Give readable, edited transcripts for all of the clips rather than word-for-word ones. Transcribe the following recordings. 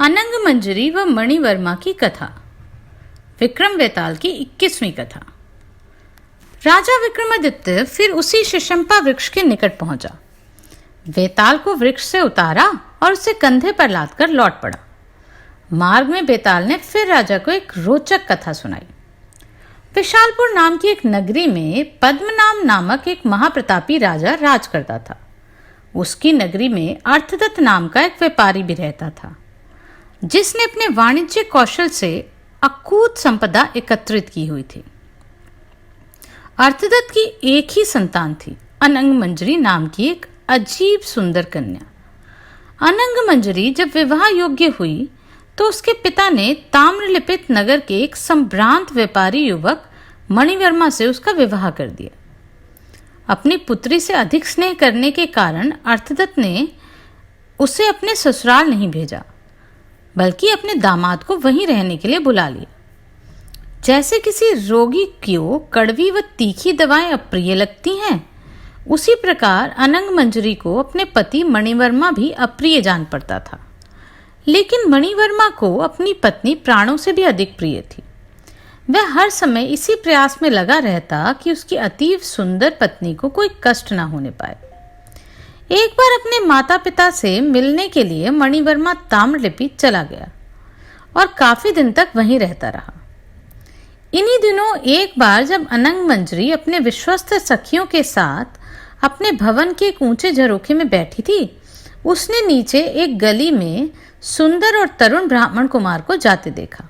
अनंग मंजरी व मणिवर्मा की कथा। विक्रम वेताल की 21वीं कथा। राजा विक्रमादित्य फिर उसी शिशंपा वृक्ष के निकट पहुंचा। वेताल को वृक्ष से उतारा और उसे कंधे पर लादकर लौट पड़ा। मार्ग में वेताल ने फिर राजा को एक रोचक कथा सुनाई। विशालपुर नाम की एक नगरी में पद्मनाम नामक एक महाप्रतापी राजा राज करता था। उसकी नगरी में अर्थदत्त नाम का एक व्यापारी भी रहता था, जिसने अपने वाणिज्य कौशल से अकूत संपदा एकत्रित की हुई थी। अर्थदत्त की एक ही संतान थी, अनंग मंजरी नाम की एक अजीब सुंदर कन्या। अनंग मंजरी जब विवाह योग्य हुई तो उसके पिता ने ताम्रलिप्त नगर के एक संभ्रांत व्यापारी युवक मणिवर्मा से उसका विवाह कर दिया। अपनी पुत्री से अधिक स्नेह करने के कारण अर्थदत्त ने उसे अपने ससुराल नहीं भेजा, बल्कि अपने दामाद को वहीं रहने के लिए बुला लिया। जैसे किसी रोगी को कड़वी व तीखी दवाएं अप्रिय लगती हैं, उसी प्रकार अनंग मंजरी को अपने पति मणिवर्मा भी अप्रिय जान पड़ता था। लेकिन मणिवर्मा को अपनी पत्नी प्राणों से भी अधिक प्रिय थी। वह हर समय इसी प्रयास में लगा रहता कि उसकी अतीव सुंदर पत्नी को कोई कष्ट न होने पाए। एक बार अपने माता पिता से मिलने के लिए मणिवर्मा ताम्रलिप्त चला गया और काफी दिन तक वहीं रहता रहा। इन्हीं दिनों एक बार जब अनंग मंजरी अपने विश्वस्त सखियों के साथ अपने भवन के एक ऊंचे झरोखे में बैठी थी, उसने नीचे एक गली में सुंदर और तरुण ब्राह्मण कुमार को जाते देखा।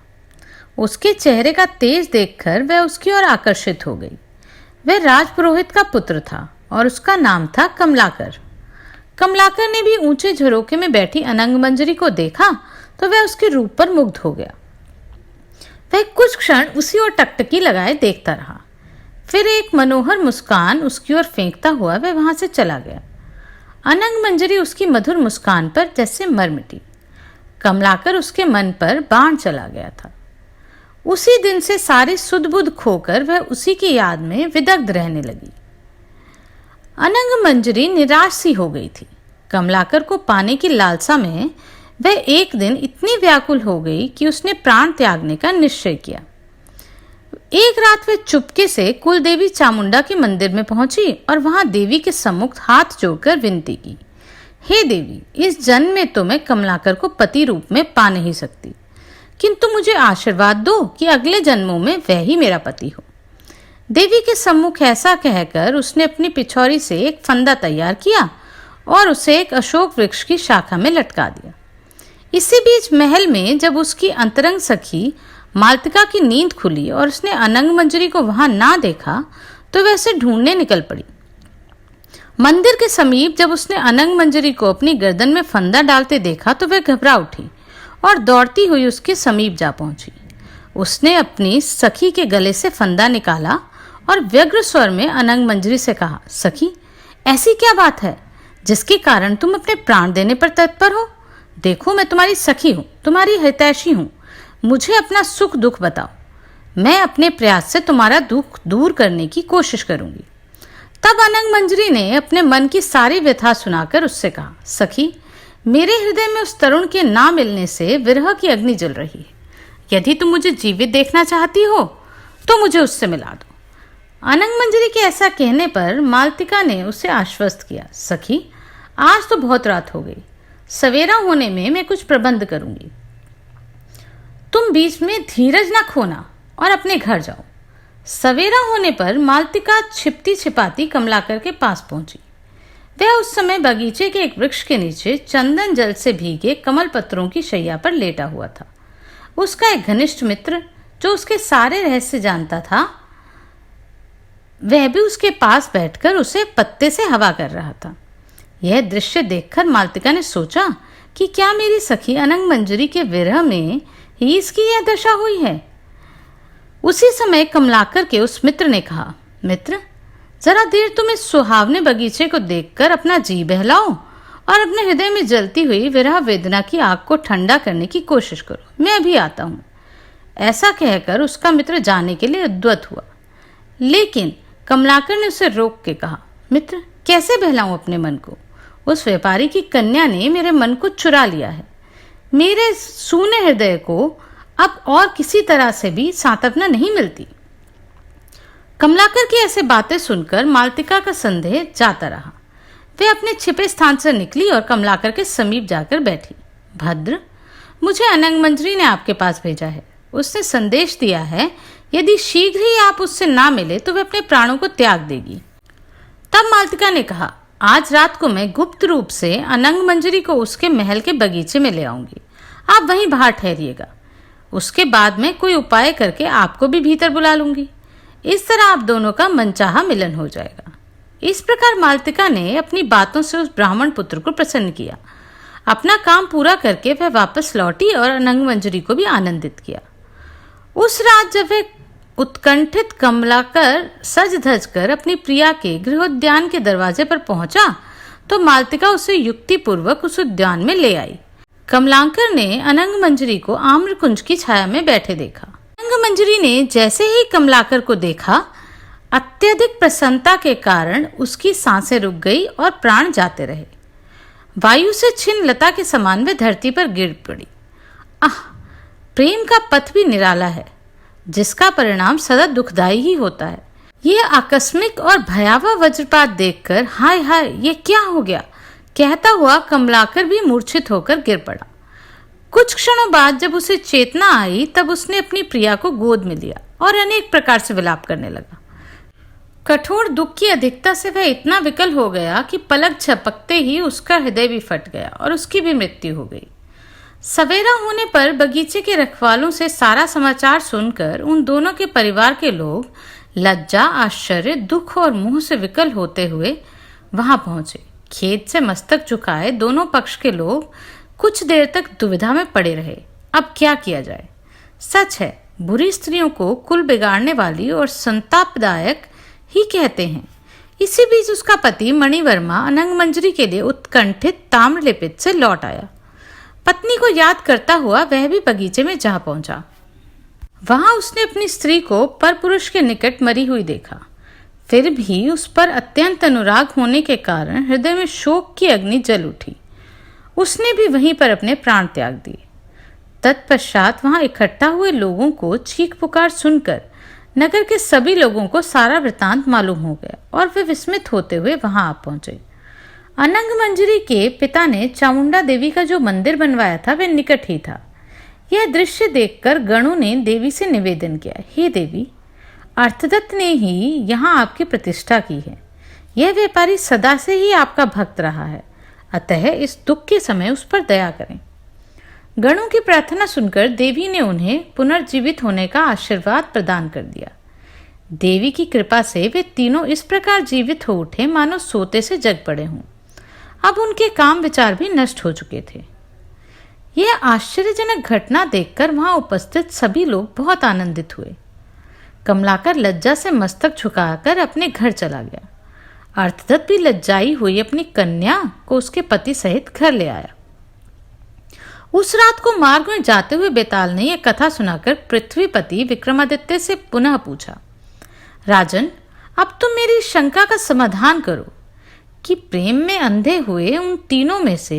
उसके चेहरे का तेज देखकर वह उसकी ओर आकर्षित हो गई। वह राजपुरोहित का पुत्र था और उसका नाम था कमलाकर। कमलाकर ने भी ऊंचे झरोखे में बैठी अनंग मंजरी को देखा तो वह उसके रूप पर मुग्ध हो गया। वह कुछ क्षण उसी ओर टकटकी लगाए देखता रहा। फिर एक मनोहर मुस्कान उसकी ओर फेंकता हुआ वह वहां से चला गया। अनंग मंजरी उसकी मधुर मुस्कान पर जैसे मर मिटी। कमलाकर उसके मन पर बाण चला गया था। उसी दिन से सारी सुध बुध खोकर वह उसी की याद में विदग्ध रहने लगी। अनंग मंजरी निराश सी हो गई थी। कमलाकर को पाने की लालसा में वह एक दिन इतनी व्याकुल हो गई कि उसने प्राण त्यागने का निश्चय किया। एक रात वह चुपके से कुलदेवी चामुंडा के मंदिर में पहुंची और वहां देवी के सम्मुख हाथ जोड़कर विनती की, हे देवी, इस जन्म में तो मैं कमलाकर को पति रूप में पा नहीं सकती, किंतु मुझे आशीर्वाद दो कि अगले जन्मों में वह ही मेरा पति हो। देवी के सम्मुख ऐसा कहकर उसने अपनी पिछौरी से एक फंदा तैयार किया और उसे एक अशोक वृक्ष की शाखा में लटका दिया। इसी बीच महल में जब उसकी अंतरंग सखी मालतिका की नींद खुली और उसने अनंग मंजरी को वहां ना देखा तो वह उसे ढूंढने निकल पड़ी। मंदिर के समीप जब उसने अनंग मंजरी को अपनी गर्दन में फंदा डालते देखा तो वह घबरा उठी और दौड़ती हुई उसके समीप जा पहुंची। उसने अपनी सखी के गले से फंदा निकाला और व्यग्र स्वर में अनंग मंजरी से कहा, सखी, ऐसी क्या बात है जिसके कारण तुम अपने प्राण देने पर तत्पर हो? देखो, मैं तुम्हारी सखी हूं, तुम्हारी हितैषी हूं। मुझे अपना सुख दुख बताओ, मैं अपने प्रयास से तुम्हारा दुख दूर करने की कोशिश करूंगी। तब अनंग मंजरी ने अपने मन की सारी व्यथा सुनाकर उससे कहा, सखी, मेरे हृदय में उस तरुण के ना मिलने से विरह की अग्नि जल रही है। यदि तुम मुझे जीवित देखना चाहती हो तो मुझे उससे मिला दो। अनंग मंजरी के ऐसा कहने पर मालतिका ने उसे आश्वस्त किया, सखी, आज तो बहुत रात हो गई, सवेरा होने में मैं कुछ प्रबंध करूंगी। तुम बीच में धीरज न खोना और अपने घर जाओ। सवेरा होने पर मालतिका छिपती छिपाती कमलाकर के पास पहुंची। वह उस समय बगीचे के एक वृक्ष के नीचे चंदन जल से भीगे कमल पत्रों की शैया पर लेटा हुआ था। उसका एक घनिष्ठ मित्र जो उसके सारे रहस्य जानता था, वह भी उसके पास बैठकर उसे पत्ते से हवा कर रहा था। यह दृश्य देखकर मालतिका ने सोचा कि क्या मेरी सखी अनंग मंजरी के विरह में ही इसकी यह दशा हुई है। उसी समय कमलाकर के उस मित्र ने कहा, मित्र, जरा देर तुम इस सुहावने बगीचे को देखकर अपना जी बहलाओ और अपने हृदय में जलती हुई विरह वेदना की आग को ठंडा करने की कोशिश करो, मैं अभी आता हूं। ऐसा कहकर उसका मित्र जाने के लिए उद्यत हुआ, लेकिन कमलाकर ने उसे रोक के कहा, मित्र, कैसे बहलाऊं अपने मन को? उस व्यापारी की कन्या ने मेरे मन को चुरा लिया है। मेरे सूने हृदय को अब और किसी तरह से भी सांत्वना नहीं मिलती। कमलाकर की ऐसे बातें सुनकर मालतिका का संदेह जाता रहा। वे अपने छिपे स्थान से निकली और कमलाकर के समीप जाकर बैठी। भद्र, मुझे अनंग मंजरी ने आपके पास भेजा है। उसने संदेश दिया है यदि शीघ्र ही आप उससे ना मिले तो वे अपने प्राणों को त्याग देगी। तब मालतिका ने कहा, आज रात को मैं गुप्त रूप से अनंग मंजरी को उसके महल के बगीचे में ले आऊंगी। आप वहीं बाहर ठहरिएगा। उसके बाद में कोई उपाय करके आपको भी भीतर बुला लूंगी। इस तरह आप दोनों का मनचाहा मिलन हो जाएगा। इस प्रकार मालतिका ने अपनी बातों से उस ब्राह्मण पुत्र को प्रसन्न किया। अपना काम पूरा करके वह वापस लौटी और अनंग मंजरी को भी आनंदित किया। उस रात जब वह उत्कंठित कमलाकर सज धज कर अपनी प्रिया के गृहोद्यान के दरवाजे पर पहुंचा तो मालतिका उसे युक्तिपूर्वक उस उद्यान में ले आई। कमलाकर ने अनंग मंजरी को आम्रकुंज की छाया में बैठे देखा। अनंग मंजरी ने जैसे ही कमलाकर को देखा, अत्यधिक प्रसन्नता के कारण उसकी सांसें रुक गई और प्राण जाते रहे। वायु से छिन्न लता के समान वे धरती पर गिर पड़ी। आह, प्रेम का पथ भी निराला है, जिसका परिणाम सदा दुखदायी ही होता है। यह आकस्मिक और भयावह वज्रपात देखकर हाय हाय ये क्या हो गया कहता हुआ कमलाकर भी मूर्छित होकर गिर पड़ा। कुछ क्षणों बाद जब उसे चेतना आई तब उसने अपनी प्रिया को गोद में लिया और अनेक प्रकार से विलाप करने लगा। कठोर दुख की अधिकता से वह इतना विकल हो गया कि पलक झपकते ही उसका हृदय भी फट गया और उसकी भी मृत्यु हो गई। सवेरा होने पर बगीचे के रखवालों से सारा समाचार सुनकर उन दोनों के परिवार के लोग लज्जा, आश्चर्य, दुख और मोह से विकल होते हुए वहां पहुंचे। खेत से मस्तक झुकाए दोनों पक्ष के लोग कुछ देर तक दुविधा में पड़े रहे। अब क्या किया जाए? सच है, बुरी स्त्रियों को कुल बिगाड़ने वाली और संतापदायक ही कहते हैं। इसी बीच उसका पति मणिवर्मा अनंग मंजरी के लिए उत्कंठित ताम्रलिपित से लौट आया। पत्नी को याद करता हुआ वह भी बगीचे में जा पहुंचा। वहां उसने अपनी स्त्री को परपुरुष के निकट मरी हुई देखा। फिर भी उस पर अत्यंत अनुराग होने के कारण हृदय में शोक की अग्नि जल उठी। उसने भी वहीं पर अपने प्राण त्याग दिए। तत्पश्चात वहां इकट्ठा हुए लोगों को चीख पुकार सुनकर नगर के सभी लोगों को सारा वृतांत मालूम हो गया और वे विस्मित होते हुए वहां आ पहुंचे। अनंग मंजरी के पिता ने चामुंडा देवी का जो मंदिर बनवाया था वह निकट ही था। यह दृश्य देखकर गणों ने देवी से निवेदन किया, हे देवी, अर्थदत्त ने ही यहाँ आपकी प्रतिष्ठा की है। यह व्यापारी सदा से ही आपका भक्त रहा है, अतः इस दुख के समय उस पर दया करें। गणों की प्रार्थना सुनकर देवी ने उन्हें पुनर्जीवित होने का आशीर्वाद प्रदान कर दिया। देवी की कृपा से वे तीनों इस प्रकार जीवित हो उठे मानो सोते से जग पड़े हों। अब उनके काम विचार भी नष्ट हो चुके थे। यह आश्चर्यजनक घटना देखकर वहां उपस्थित सभी लोग बहुत आनंदित हुए। कमलाकर लज्जा से मस्तक झुकाकर अपने घर चला गया। अर्थदत्त भी लज्जाई हुई अपनी कन्या को उसके पति सहित घर ले आया। उस रात को मार्ग में जाते हुए बेताल ने यह कथा सुनाकर पृथ्वीपति विक्रमादित्य से पुनः पूछा, राजन, अब तुम मेरी शंका का समाधान करो कि प्रेम में अंधे हुए उन तीनों में से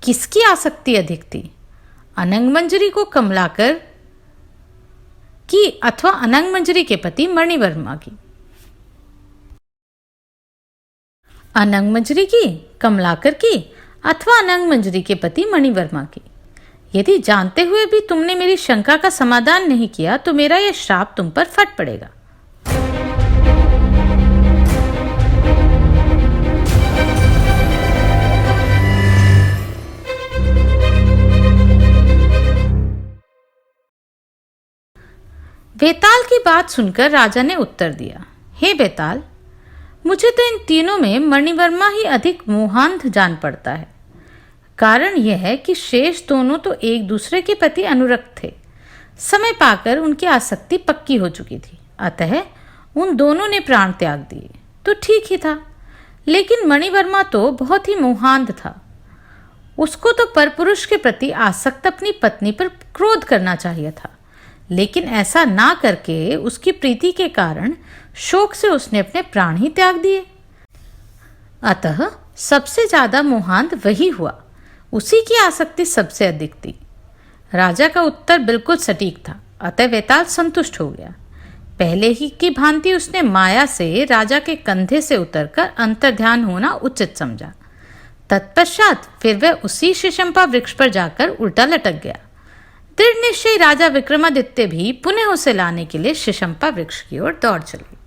किसकी आसक्ति अधिक थी, अनंग मंजरी को कमलाकर की अथवा अनंग मंजरी के पति मणिवर्मा की? अनंग मंजरी की, कमलाकर की अथवा अनंग मंजरी के पति मणिवर्मा की? यदि जानते हुए भी तुमने मेरी शंका का समाधान नहीं किया तो मेरा यह श्राप तुम पर फट पड़ेगा। बेताल की बात सुनकर राजा ने उत्तर दिया, हे बेताल, मुझे तो इन तीनों में मणिवर्मा ही अधिक मोहांध जान पड़ता है। कारण यह है कि शेष दोनों तो एक दूसरे के प्रति अनुरक्त थे। समय पाकर उनकी आसक्ति पक्की हो चुकी थी, अतः उन दोनों ने प्राण त्याग दिए तो ठीक ही था। लेकिन मणिवर्मा तो बहुत ही मोहांध था। उसको तो परपुरुष के प्रति आसक्त अपनी पत्नी पर क्रोध करना चाहिए था, लेकिन ऐसा ना करके उसकी प्रीति के कारण शोक से उसने अपने प्राण ही त्याग दिए। अतः सबसे ज्यादा मोहांध वही हुआ। उसी की आसक्ति सबसे अधिक थी। राजा का उत्तर बिल्कुल सटीक था, अतः वेताल संतुष्ट हो गया। पहले ही की भांति उसने माया से राजा के कंधे से उतरकर अंतर्ध्यान होना उचित समझा। तत्पश्चात फिर वह उसी शिशंपा वृक्ष पर जाकर उल्टा लटक गया। दृढ़ निश्चयी राजा विक्रमादित्य भी पुनः उसे लाने के लिए शिशंपा वृक्ष की ओर दौड़ चले।